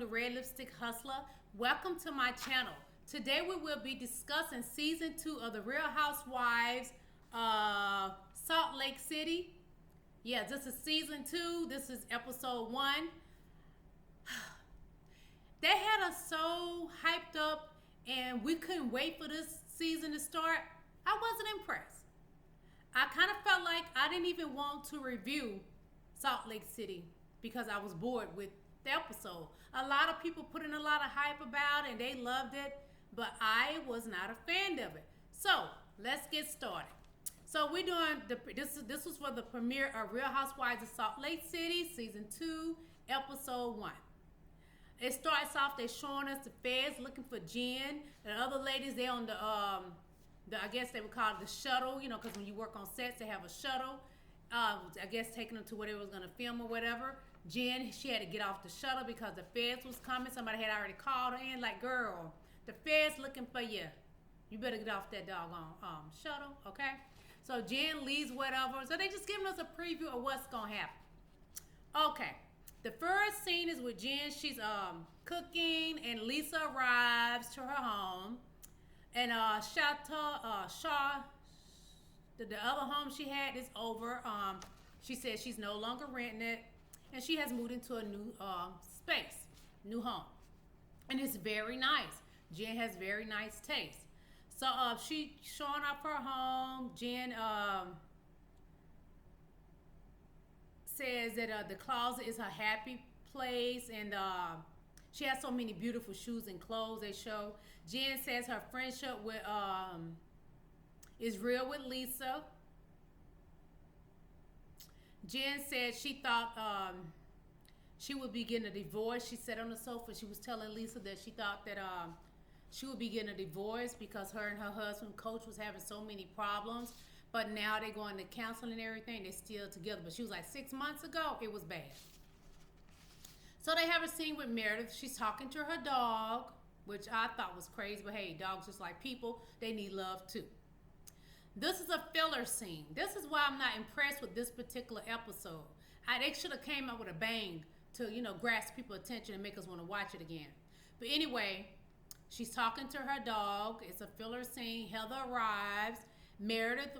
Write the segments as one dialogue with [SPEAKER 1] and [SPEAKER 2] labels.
[SPEAKER 1] the Red Lipstick Hustler. Welcome to my channel. Today we will be discussing season 2 of the Real Housewives Salt Lake City. Yeah, this is season 2. This is episode 1. They had us so hyped up and we couldn't wait for this season to start. I wasn't impressed. I kind of felt like I didn't even want to review Salt Lake City because I was bored with the episode. A lot of people put in a lot of hype about it and they loved it, but I was not a fan of it. So let's get started. So we're doing this was for the premiere of Real Housewives of Salt Lake City, season 2, episode 1. It starts off, they're showing us the feds looking for Jen. The other ladies, they on the I guess they would call it the shuttle, you know, because when you work on sets, they have a shuttle. I guess taking them to where they was gonna film or whatever. Jen, she had to get off the shuttle because the feds was coming. Somebody had already called her in, like, girl, the feds looking for you. You better get off that doggone shuttle, okay? So Jen leaves, whatever. So they just giving us a preview of what's gonna happen. Okay, the first scene is with Jen. She's cooking, and Lisa arrives to her home, and the other home she had is over. She said she's no longer renting it, and she has moved into a new space, new home, and it's very nice. Jen has very nice taste. So she showing off her home. Jen says that the closet is her happy place, and she has so many beautiful shoes and clothes they show. Jen says her friendship with is real with Lisa. Jen said she thought she would be getting a divorce. She sat on the sofa. She was telling Lisa that she thought that she would be getting a divorce because her and her husband, Coach, was having so many problems. But now they're going to counseling and everything. They're still together. But she was like, 6 months ago, it was bad. So they have a scene with Meredith. She's talking to her dog, which I thought was crazy. But hey, dogs just like people. They need love too. This is a filler scene. This is why I'm not impressed with this particular episode. They should have came up with a bang to, you know, grasp people's attention and make us want to watch it again. But anyway, she's talking to her dog. It's a filler scene. Heather arrives. Meredith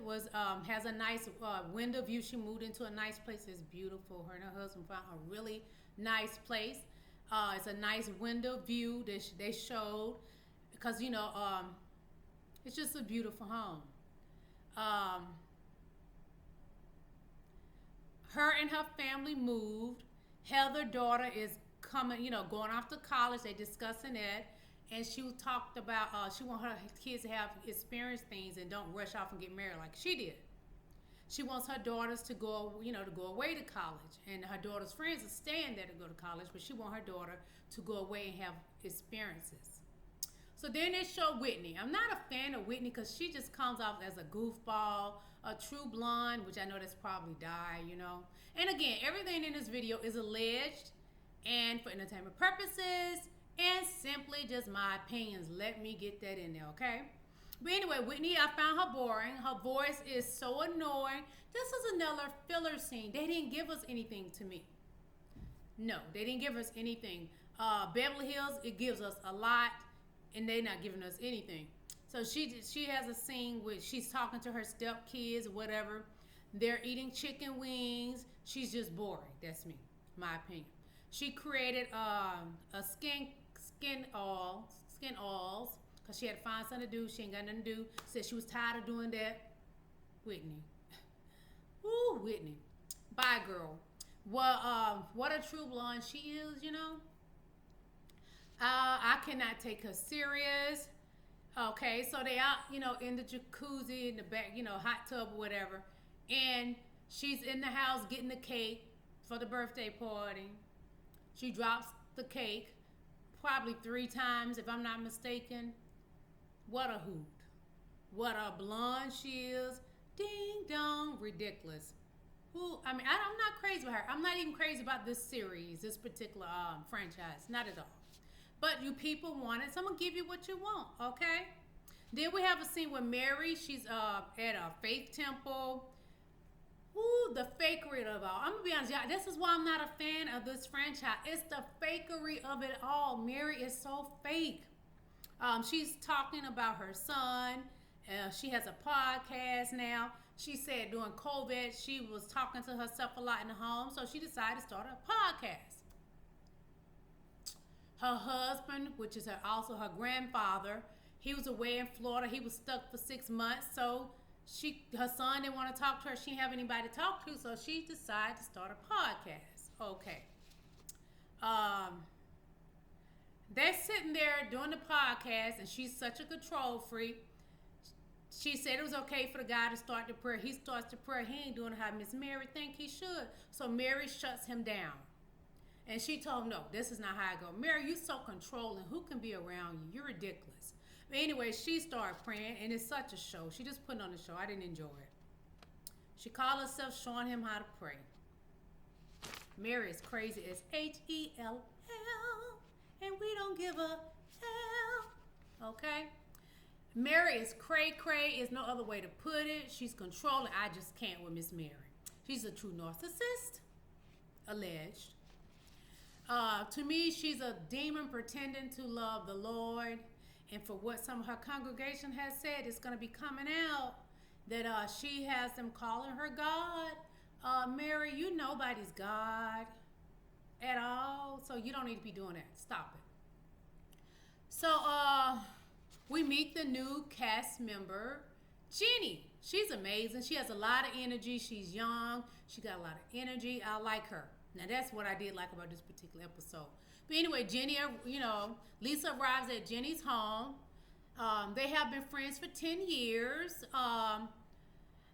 [SPEAKER 1] has a nice window view. She moved into a nice place. It's beautiful. Her and her husband found a really nice place. It's a nice window view that they showed because, you know, it's just a beautiful home. Her and her family moved. Heather's daughter is coming, you know, going off to college. They discussing it, and she talked about she wants her kids to have experience things and don't rush off and get married like she did. She wants her daughters to go, you know, to go away to college, and her daughter's friends are staying there to go to college, but she wants her daughter to go away and have experiences. So then they show Whitney. I'm not a fan of Whitney because she just comes off as a goofball, a true blonde, which I know that's probably dyed, you know. And again, everything in this video is alleged and for entertainment purposes and simply just my opinions. Let me get that in there, okay? But anyway, Whitney, I found her boring. Her voice is so annoying. This is another filler scene. They didn't give us anything to me. No, they didn't give us anything. Beverly Hills, it gives us a lot. And they're not giving us anything. So she has a scene where she's talking to her stepkids or whatever. They're eating chicken wings. She's just boring. That's me, my opinion. She created a skin oils because she had to find something to do. She ain't got nothing to do. Said she was tired of doing that. Whitney. Woo, Whitney. Bye, girl. Well, what a true blonde she is, you know. I cannot take her serious. Okay, so they out, you know, in the jacuzzi, in the back, you know, hot tub or whatever. And she's in the house getting the cake for the birthday party. She drops the cake probably 3 times, if I'm not mistaken. What a hoot. What a blonde she is. Ding dong, ridiculous. I'm not crazy about her. I'm not even crazy about this series, this particular franchise. Not at all. But you people want it, so I'm going to give you what you want, okay? Then we have a scene with Mary. She's at a faith temple. Ooh, the fakery of it all. I'm gonna be honest, y'all. This is why I'm not a fan of this franchise. It's the fakery of it all. Mary is so fake. She's talking about her son. She has a podcast now. She said during COVID, she was talking to herself a lot in the home, so she decided to start a podcast. Her husband, which is also her grandfather, he was away in Florida. He was stuck for 6 months, so her son didn't want to talk to her. She didn't have anybody to talk to, so she decided to start a podcast. Okay. They're sitting there doing the podcast, and she's such a control freak. She said it was okay for the guy to start the prayer. He starts the prayer. He ain't doing how Miss Mary think he should. So Mary shuts him down. And she told him, no, this is not how I go. Mary, you so controlling. Who can be around you? You're ridiculous. But anyway, she started praying, and it's such a show. She just put on the show. I didn't enjoy it. She called herself showing him how to pray. Mary is crazy as HELL, and we don't give a hell. Okay? Mary is cray-cray. Is no other way to put it. She's controlling. I just can't with Miss Mary. She's a true narcissist, alleged. To me, she's a demon pretending to love the Lord. And for what some of her congregation has said, it's going to be coming out that she has them calling her God. Mary, you nobody's God at all, so you don't need to be doing that. Stop it. So we meet the new cast member, Jenny. She's amazing. She has a lot of energy. She's young. She got a lot of energy. I like her. Now, that's what I did like about this particular episode. But anyway, Jenny, Lisa arrives at Jenny's home. They have been friends for 10 years.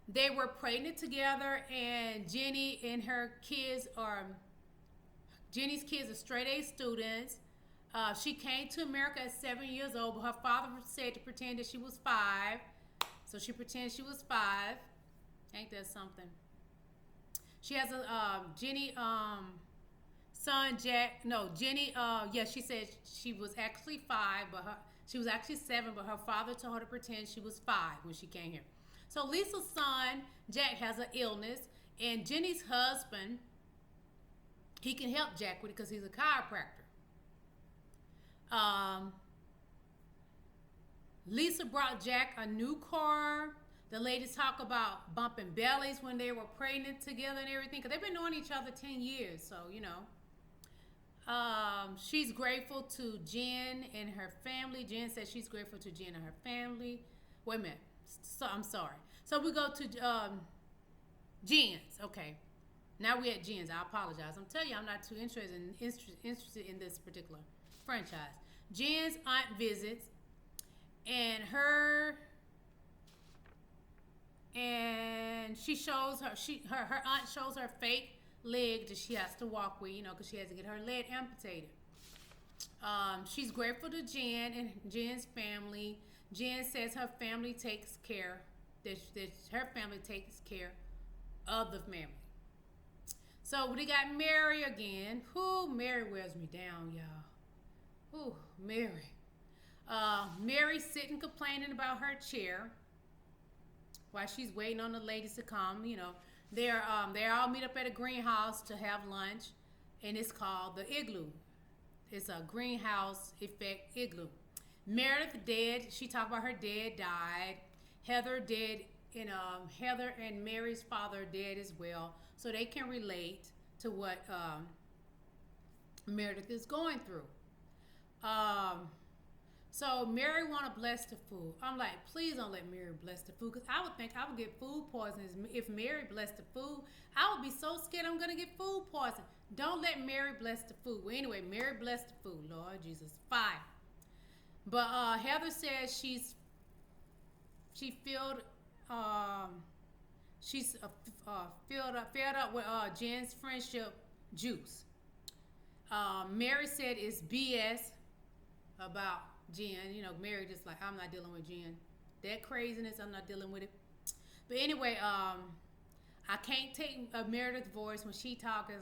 [SPEAKER 1] They were pregnant together, and Jenny and her kids Jenny's kids are straight A students. She came to America at 7 years old, but her father said to pretend that she was 5. So she pretended she was 5. Ain't that something? She has a Jenny son Jack. No, Jenny. She said she was actually 5, but she was actually 7. But her father told her to pretend she was 5 when she came here. So Lisa's son Jack has an illness, and Jenny's husband, he can help Jack with it because he's a chiropractor. Lisa brought Jack a new car. The ladies talk about bumping bellies when they were pregnant together and everything, because they've been knowing each other 10 years, so, she's grateful to Jen and her family. Jen says she's grateful to Jen and her family. Wait a minute. So, I'm sorry. So we go to Jen's. Okay. Now we're at Jen's. I apologize. I'm telling you, I'm not too interested in this particular franchise. Jen's aunt visits, and she shows her aunt shows her fake leg that she has to walk with, because she has to get her leg amputated. She's grateful to Jen and Jen's family. Jen says her family takes care, that her family takes care of the family. So we got Mary again. Mary wears me down, y'all. Mary. Mary's sitting complaining about her chair while she's waiting on the ladies to come. They all meet up at a greenhouse to have lunch, and it's called the Igloo. It's a greenhouse effect igloo. Meredith dead. She talked about her dad died. Heather dead, and Heather and Mary's father dead as well, so they can relate to what Meredith is going through. So Mary want to bless the food. I'm like, please don't let Mary bless the food, because I would think I would get food poisoning if Mary blessed the food. I would be so scared I'm going to get food poisoning. Don't let Mary bless the food. Well, anyway, Mary blessed the food. Lord Jesus, fine. But Heather says she's filled up with Jen's friendship juice. Mary said it's BS about Jen. Mary just like, I'm not dealing with Jen. That craziness, I'm not dealing with it. But anyway, I can't take Meredith's voice when she talks.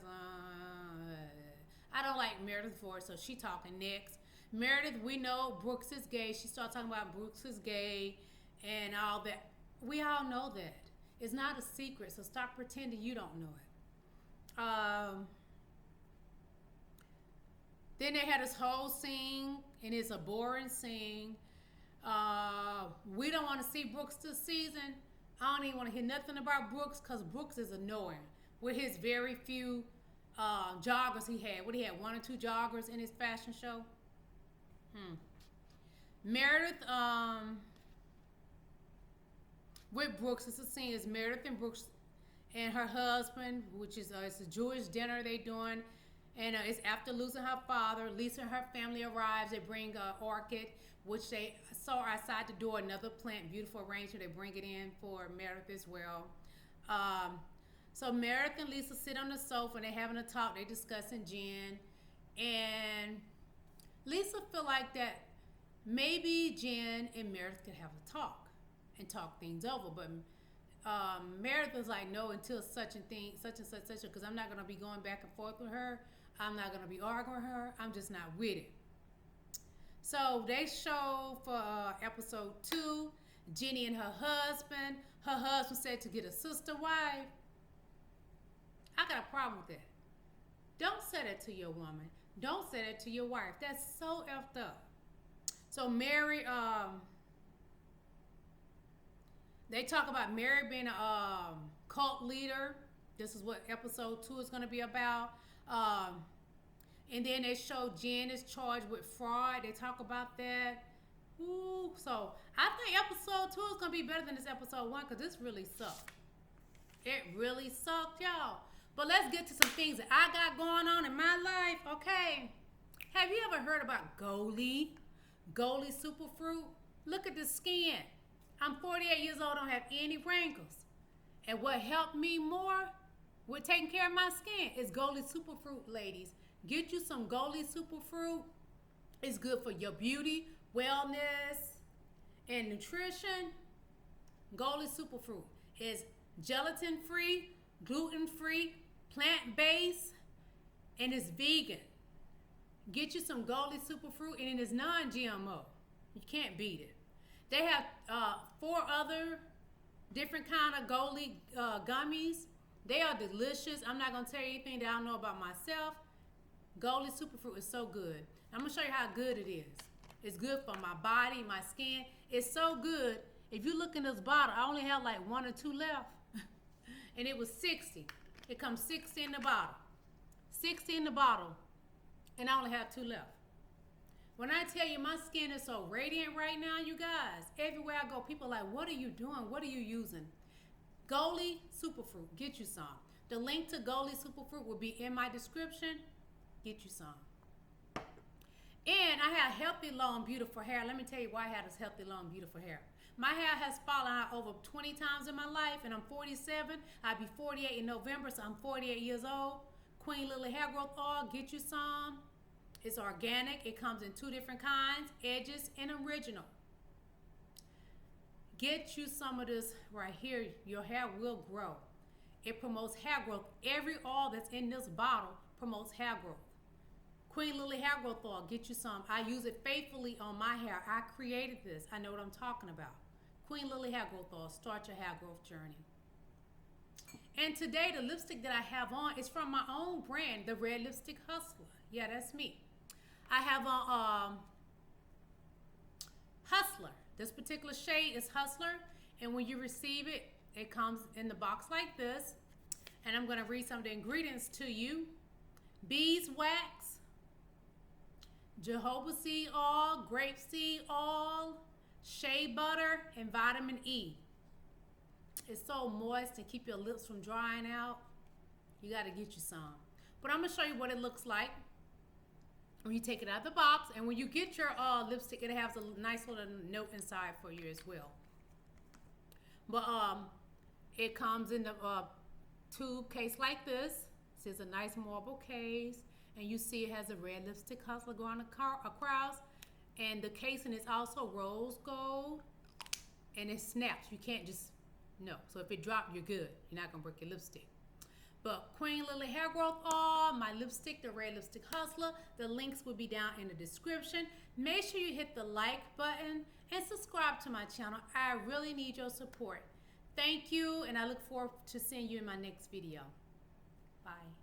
[SPEAKER 1] I don't like Meredith's voice, so she talking next. Meredith, we know Brooks is gay. She started talking about Brooks is gay and all that. We all know that. It's not a secret, so stop pretending you don't know it. Then they had this whole scene, and it's a boring scene. We don't want to see Brooks this season. I don't even want to hear nothing about Brooks because Brooks is annoying with his very few joggers he had. What, he had 1 or 2 joggers in his fashion show? Meredith, with Brooks, it's a scene is Meredith and Brooks and her husband, which is it's a Jewish dinner they doing, and it's after losing her father. Lisa and her family arrives. They bring orchid, which they saw outside the door, another plant, beautiful arrangement. They bring it in for Meredith as well. So Meredith and Lisa sit on the sofa and they're having a talk. They're discussing Jen, and Lisa feel like that maybe Jen and Meredith could have a talk and talk things over, but Meredith was like, no, until such and such, because I'm not going to be going back and forth with her. I'm not going to be arguing with her. I'm just not with it. So they show for episode 2, Jenny and her husband. Her husband said to get a sister wife. I got a problem with that. Don't say that to your woman. Don't say that to your wife. That's so effed up. So Mary, they talk about Mary being a cult leader. This is what episode 2 is going to be about. And then they show Jen is charged with fraud. They talk about that. Ooh, so I think episode 2 is going to be better than this episode 1 because this really sucked. It really sucked, y'all. But let's get to some things that I got going on in my life, okay? Have you ever heard about GOLI? GOLI superfruit? Look at the skin. I'm 48 years old, don't have any wrinkles. And what helped me more with taking care of my skin is GOLI superfruit, ladies. Get you some GOLI superfruit. It's good for your beauty, wellness, and nutrition. GOLI superfruit is gelatin-free, gluten-free, plant-based, and it's vegan. Get you some GOLI superfruit, and it is non-GMO. You can't beat it. They have 4 other different kind of GOLI gummies. They are delicious. I'm not going to tell you anything that I don't know about myself. GOLI superfruit is so good. I'm going to show you how good it is. It's good for my body, my skin. It's so good. If you look in this bottle, I only have like 1 or 2 left. And it was 60. It comes 60 in the bottle. 60 in the bottle. And I only have 2 left. When I tell you my skin is so radiant right now, you guys, everywhere I go, people are like, what are you doing? What are you using? GOLI superfruit. Get you some. The link to GOLI superfruit will be in my description. Get you some. And I have healthy, long, beautiful hair. Let me tell you why I have this healthy, long, beautiful hair. My hair has fallen out over 20 times in my life, and I'm 47. I'll be 48 in November, so I'm 48 years old. Queen Lillie Hair Growth Oil, get you some. It's organic. It comes in 2 different kinds, edges and original. Get you some of this right here. Your hair will grow. It promotes hair growth. Every oil that's in this bottle promotes hair growth. Queen Lillie Hair Growth Oil, get you some. I use it faithfully on my hair. I created this. I know what I'm talking about. Queen Lillie Hair Growth Oil, start your hair growth journey. And today, the lipstick that I have on is from my own brand, the Red Lipstick Hustler. Yeah, that's me. I have on Hustler. This particular shade is Hustler. And when you receive it, it comes in the box like this. And I'm going to read some of the ingredients to you. Beeswax, jojoba seed oil, grapeseed oil, shea butter, and vitamin E. It's so moist and keep your lips from drying out. You got to get you some. But I'm going to show you what it looks like when you take it out of the box. And when you get your lipstick, it has a nice little note inside for you as well. But it comes in the tube case like this. This is a nice marble case. And you see it has a Red Lipstick Hustler going across. And the casing is also rose gold. And it snaps. You can't just, no. So if it drops, you're good. You're not going to break your lipstick. But Queen Lillie Hair Growth Oil, my lipstick, the Red Lipstick Hustler, the links will be down in the description. Make sure you hit the like button and subscribe to my channel. I really need your support. Thank you, and I look forward to seeing you in my next video. Bye.